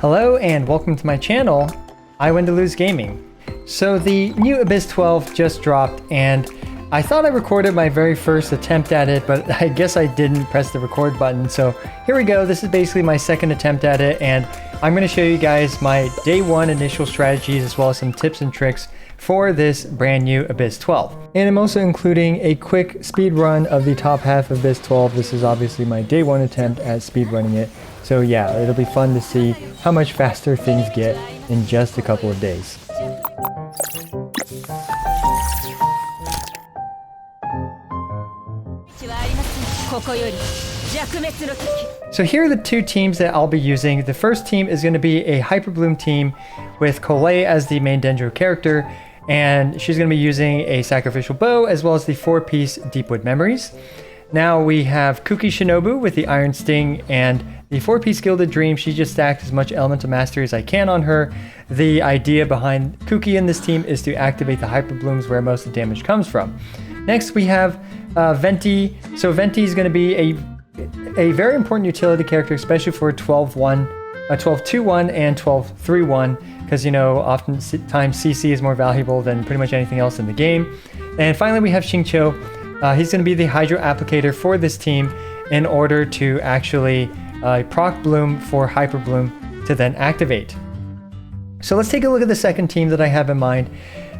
Hello and welcome to my channel, I Win to Lose Gaming. So the new Abyss 12 just dropped and I thought I recorded my very first attempt at it, but I guess I didn't press the record button. So here we go, this is basically my second attempt at it and I'm going to show you guys my day one initial strategies as well as some tips and tricks for this brand new Abyss 12. And I'm also including a quick speed run of the top half of Abyss 12. This is obviously my day one attempt at speed running it. So yeah, it'll be fun to see how much faster things get in just a couple of days. So here are the two teams that I'll be using. The first team is going to be a Hyper Bloom team with Colette as the main Dendro character, and she's going to be using a sacrificial bow as well as the 4-piece Deepwood Memories. Now we have Kuki Shinobu with the Iron Sting and the 4-piece Gilded Dream. She just stacked as much Elemental Mastery as I can on her. The idea behind Kuki in this team is to activate the Hyper Blooms where most of the damage comes from. Next we have Venti. So Venti is going to be a very important utility character, especially for 12-1, 12-2-1 and 12-3-1, because you know oftentimes CC is more valuable than pretty much anything else in the game. And finally we have Xingqiu. He's going to be the Hydro Applicator for this team in order to actually proc Bloom for Hyper Bloom to then activate. So let's take a look at the second team that I have in mind.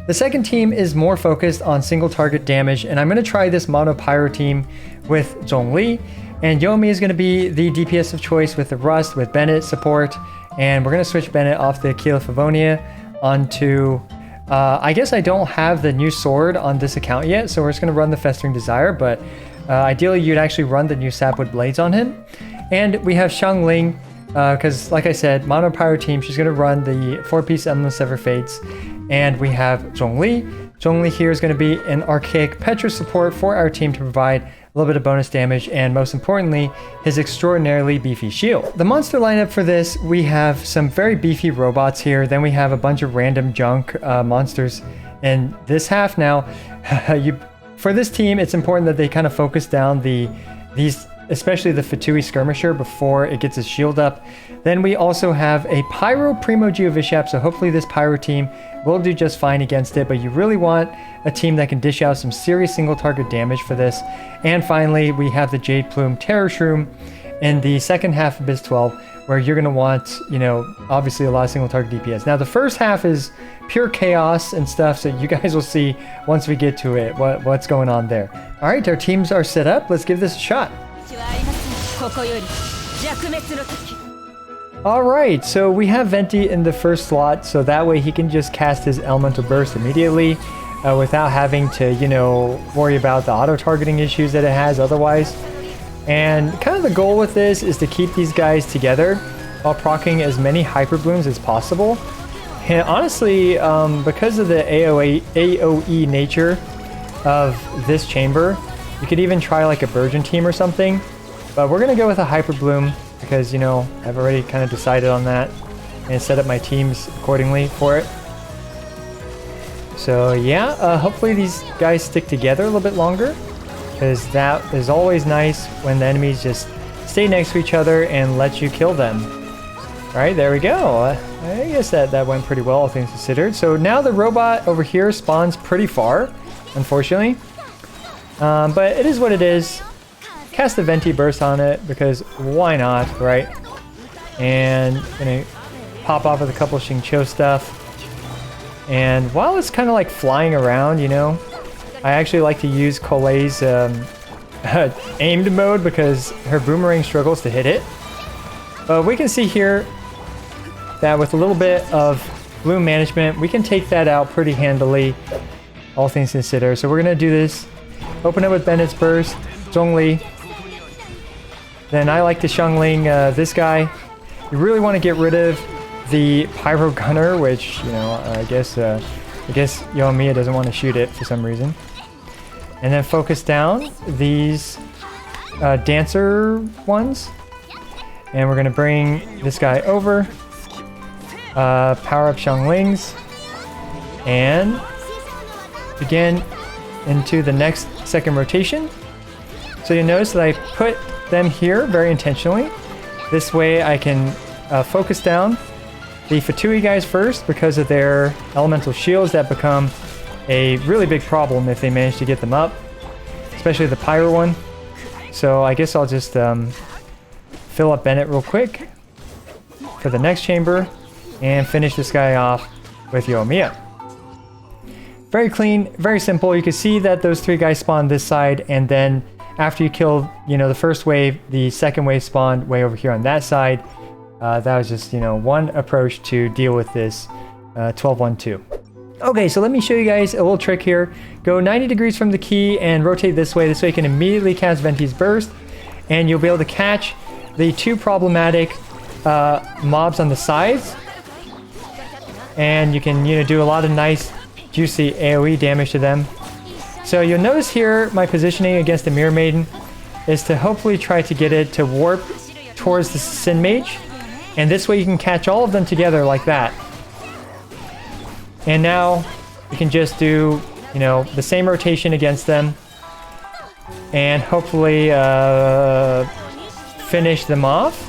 The second team is more focused on single target damage, and I'm going to try this Mono Pyro team with Zhongli. And Yomi is going to be the DPS of choice with the Rust, with Bennett support. And we're going to switch Bennett off the Aquila Favonia onto... I guess I don't have the new sword on this account yet, so we're just going to run the Festering Desire, but ideally you'd actually run the new Sapwood Blades on him. And we have Xiangling, because like I said, Mono Pyro team, she's going to run the 4-piece Emblem Sever Fates. And we have Zhongli. Zhongli here is going to be an Archaic Petra support for our team to provide a little bit of bonus damage, and most importantly, his extraordinarily beefy shield. The monster lineup for this, we have some very beefy robots here, then we have a bunch of random junk monsters in this half. Now, for this team, it's important that they kind of focus down these, especially the Fatui Skirmisher before it gets his shield up. Then we also have a Pyro Primo Geovishap, so hopefully this Pyro team will do just fine against it, but you really want a team that can dish out some serious single target damage for this. And finally, we have the Jade Plume Terror Shroom in the second half of Abyss 12, where you're going to want, you know, obviously a lot of single target DPS. Now the first half is pure chaos and stuff, so you guys will see once we get to it what's going on there. All right, our teams are set up. Let's give this a shot. Alright, so we have Venti in the first slot, so that way he can just cast his Elemental Burst immediately without having to, you know, worry about the auto-targeting issues that it has otherwise. And kind of the goal with this is to keep these guys together while proccing as many Hyper Blooms as possible. And honestly, because of the AoE nature of this chamber, you could even try like a Virgin team or something. But we're going to go with a Hyper Bloom because, you know, I've already kind of decided on that and set up my teams accordingly for it. So yeah, hopefully these guys stick together a little bit longer, because that is always nice when the enemies just stay next to each other and let you kill them. All right, there we go. I guess that went pretty well, all things considered. So now the robot over here spawns pretty far, unfortunately. But it is what it is. Cast the Venti Burst on it, because why not, right? And gonna pop off with a couple of Xingqiu stuff. And while it's kind of like flying around, you know, I actually like to use Colette's aimed mode because her boomerang struggles to hit it. But we can see here that with a little bit of bloom management, we can take that out pretty handily, all things considered. So we're gonna do this. Open it with Bennett's Burst, Zhongli. Then I like to Xiangling this guy. You really want to get rid of the Pyro Gunner, which, you know, I guess Yomiya doesn't want to shoot it for some reason. And then focus down these Dancer ones. And we're going to bring this guy over. Power up Xianglings. And begin into the next second rotation. So you'll notice that I put them here very intentionally. This way I can focus down the Fatui guys first because of their elemental shields that become a really big problem if they manage to get them up, especially the Pyro one. So I guess I'll just fill up Bennett real quick for the next chamber and finish this guy off with Yoimiya. Very clean, very simple. You can see that those 3 guys spawn this side, and then after you kill, the first wave, the second wave spawned way over here on that side. That was just, one approach to deal with this 12-1-2. Okay, so let me show you guys a little trick here. Go 90 degrees from the key and rotate this way. This way you can immediately cast Venti's Burst, and you'll be able to catch the 2 problematic mobs on the sides. And you can, do a lot of nice, juicy AoE damage to them. So you'll notice here my positioning against the Mirror Maiden is to hopefully try to get it to warp towards the Sin Mage. And this way you can catch all of them together like that. And now you can just do, the same rotation against them. And hopefully finish them off.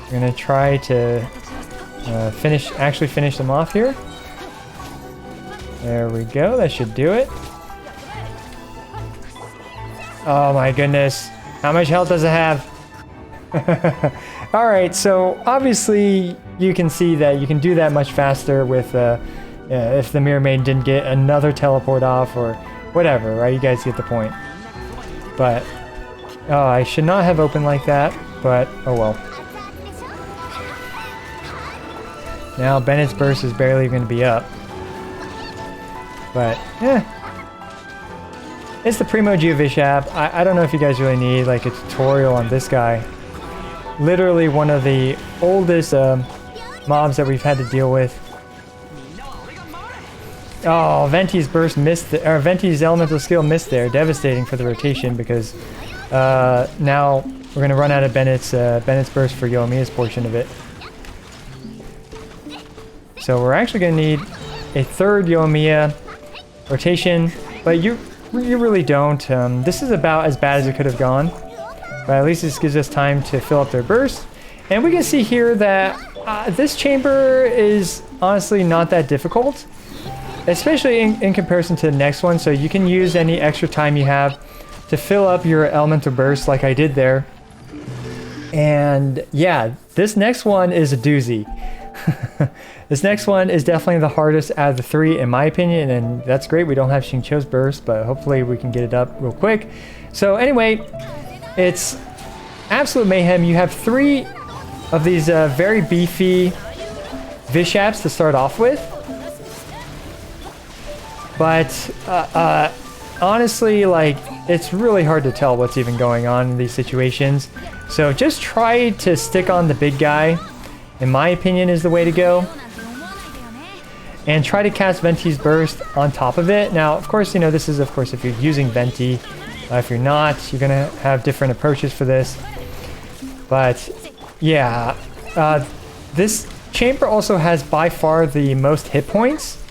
I'm going to try to actually finish them off here. There we go. That should do it. Oh my goodness. How much health does it have? Alright, so obviously you can see that you can do that much faster with if the Mirror Maiden didn't get another teleport off or whatever, right? You guys get the point. But, I should not have opened like that, but oh well. Now Bennett's Burst is barely going to be up. But, it's the Primo Geovishap. I don't know if you guys really need like a tutorial on this guy. Literally one of the oldest mobs that we've had to deal with. Oh, Venti's Burst missed, or Venti's Elemental Skill missed there. Devastating for the rotation because now we're going to run out of Bennett's Burst for Yoimiya's portion of it. So we're actually going to need a third Yoimiya rotation, but you really don't. This is about as bad as it could have gone, but at least this gives us time to fill up their burst. And we can see here that this chamber is honestly not that difficult, especially in comparison to the next one. So you can use any extra time you have to fill up your elemental burst like I did there. And yeah, this next one is a doozy. This next one is definitely the hardest out of the 3 in my opinion, and that's great. We don't have Xingqiu's burst, but hopefully we can get it up real quick. So anyway, it's absolute mayhem. You have 3 of these very beefy Vishaps to start off with. But honestly, like, it's really hard to tell what's even going on in these situations. So just try to stick on the big guy, in my opinion, is the way to go. And try to cast Venti's Burst on top of it. Now, of course, this is, of course, if you're using Venti. If you're not, you're going to have different approaches for this. But, yeah. This chamber also has by far the most hit points.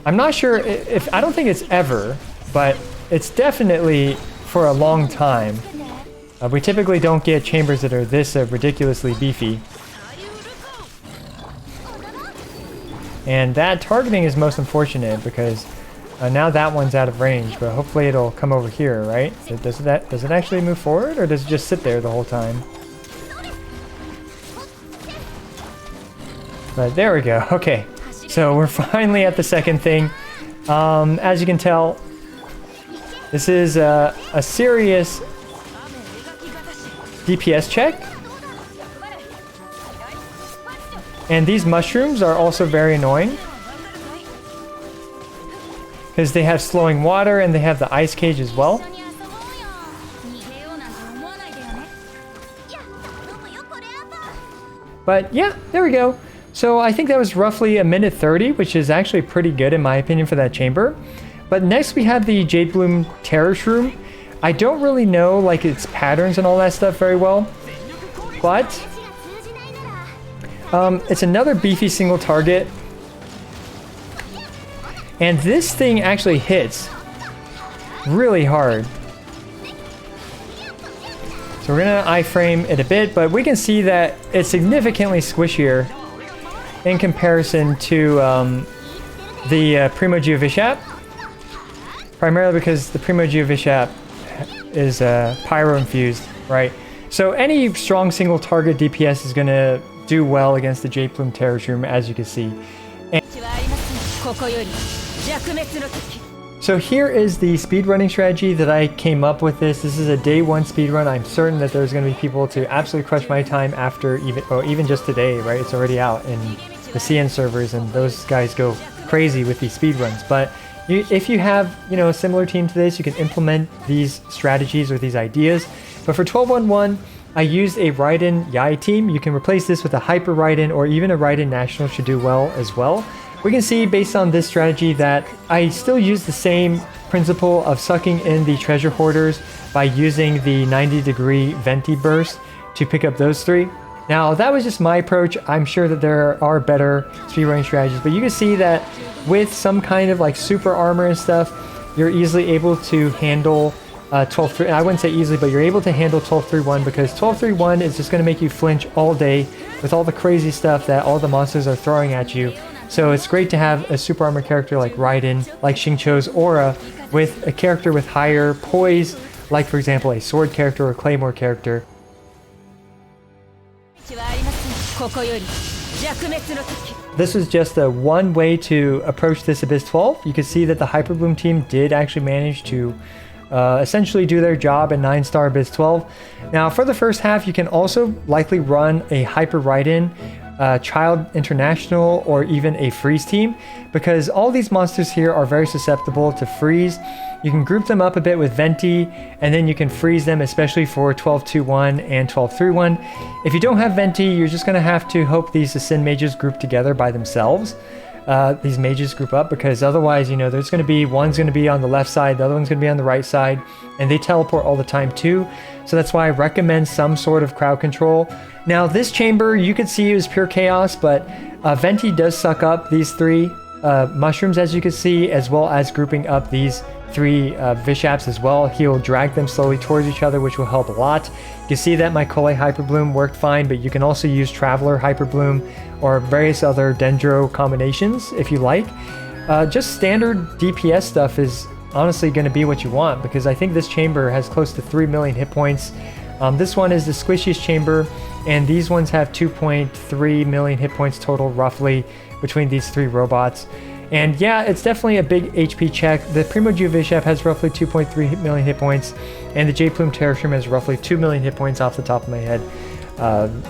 I'm not sure if... I don't think it's ever, but it's definitely for a long time. We typically don't get chambers that are this ridiculously beefy. And that targeting is most unfortunate because now that one's out of range, but hopefully it'll come over here, right? So does it actually move forward, or does it just sit there the whole time? But there we go. Okay, so we're finally at the second thing. As you can tell, this is a serious DPS check. And these mushrooms are also very annoying because they have slowing water and they have the ice cage as well. But yeah, there we go. So I think that was roughly 1:30, which is actually pretty good in my opinion for that chamber. But next we have the Jade Bloom Terror Shroom. I don't really know like its patterns and all that stuff very well, but it's another beefy single target. And this thing actually hits really hard. So we're gonna iframe it a bit, but we can see that it's significantly squishier in comparison to the Primo Geovishap. Primarily because the Primo Geovishap is pyro infused, right? So any strong single target DPS is gonna do well against the Jade Plume Terror Shroom, as you can see. So here is the speedrunning strategy that I came up with this. This is a day one speedrun. I'm certain that there's going to be people to absolutely crush my time after even just today, right? It's already out in the CN servers and those guys go crazy with these speedruns. But if you have, a similar team to this, you can implement these strategies or these ideas. But for 12-1-1, I used a Raiden Yai team. You can replace this with a Hyper Raiden or even a Raiden National should do well as well. We can see based on this strategy that I still use the same principle of sucking in the treasure hoarders by using the 90-degree Venti burst to pick up those three. Now that was just my approach. I'm sure that there are better speedrunning strategies, but you can see that with some kind of like super armor and stuff, you're easily able to handle 12-3. I wouldn't say easily, but you're able to handle 12-3-1 because 12-3-1 is just going to make you flinch all day with all the crazy stuff that all the monsters are throwing at you. So it's great to have a super armor character like Raiden, like Xingqiu's Aura, with a character with higher poise, like for example a sword character or a claymore character. This is just one way to approach this Abyss 12. You can see that the Hyper Bloom team did actually manage to essentially do their job in 9-star Abyss 12. Now for the first half, you can also likely run a Hyper Raiden, Child International, or even a freeze team, because all these monsters here are very susceptible to freeze. You can group them up a bit with Venti, and then you can freeze them, especially for 12-2-1 and 12-3-1. If you don't have Venti, you're just going to have to hope these Ascend mages group together by themselves. These mages group up, because otherwise, there's going to be, one's going to be on the left side, the other one's going to be on the right side, and they teleport all the time too. So that's why I recommend some sort of crowd control. Now this chamber, you could see it was pure chaos, but Venti does suck up these three mushrooms, as you can see, as well as grouping up these three Vishaps as well. He'll drag them slowly towards each other, which will help a lot. You can see that my Kole Hyper Bloom worked fine, but you can also use Traveler Hyper Bloom or various other Dendro combinations if you like. Just standard DPS stuff is honestly going to be what you want, because I think this chamber has close to 3 million hit points. This one is the squishiest chamber, and these ones have 2.3 million hit points total roughly between these three robots. And yeah, it's definitely a big HP check. The Primo Geovishap has roughly 2.3 million hit points, and the Jade Plume Terror Shroom has roughly 2 million hit points off the top of my head.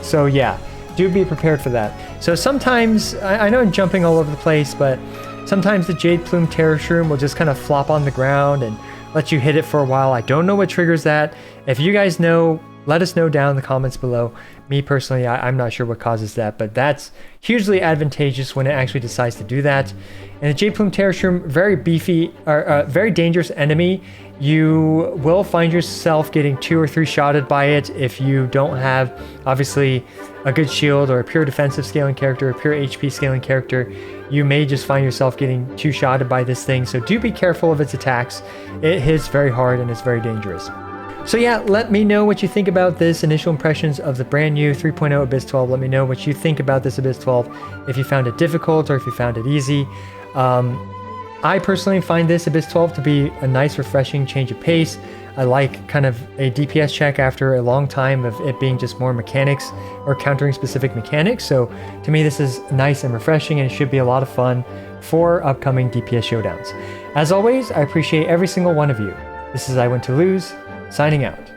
So yeah, do be prepared for that. So sometimes, I know I'm jumping all over the place, but sometimes the Jade Plume Terror Shroom will just kind of flop on the ground and let you hit it for a while. I don't know what triggers that. If you guys know, let us know down in the comments below. Me personally, I'm not sure what causes that, but that's hugely advantageous when it actually decides to do that. And the Jade Plume Terror Shroom, very beefy, or very dangerous enemy. You will find yourself getting 2 or 3 shotted by it if you don't have, obviously, a good shield or a pure defensive scaling character, a pure HP scaling character. You may just find yourself getting 2 shotted by this thing, so do be careful of its attacks. It hits very hard and it's very dangerous. So yeah, let me know what you think about this, initial impressions of the brand new 3.0 Abyss 12. Let me know what you think about this Abyss 12, if you found it difficult or if you found it easy. I personally find this Abyss 12 to be a nice, refreshing change of pace. I like kind of a DPS check after a long time of it being just more mechanics or countering specific mechanics. So to me, this is nice and refreshing, and it should be a lot of fun for upcoming DPS showdowns. As always, I appreciate every single one of you. This is I Went to Lose, signing out.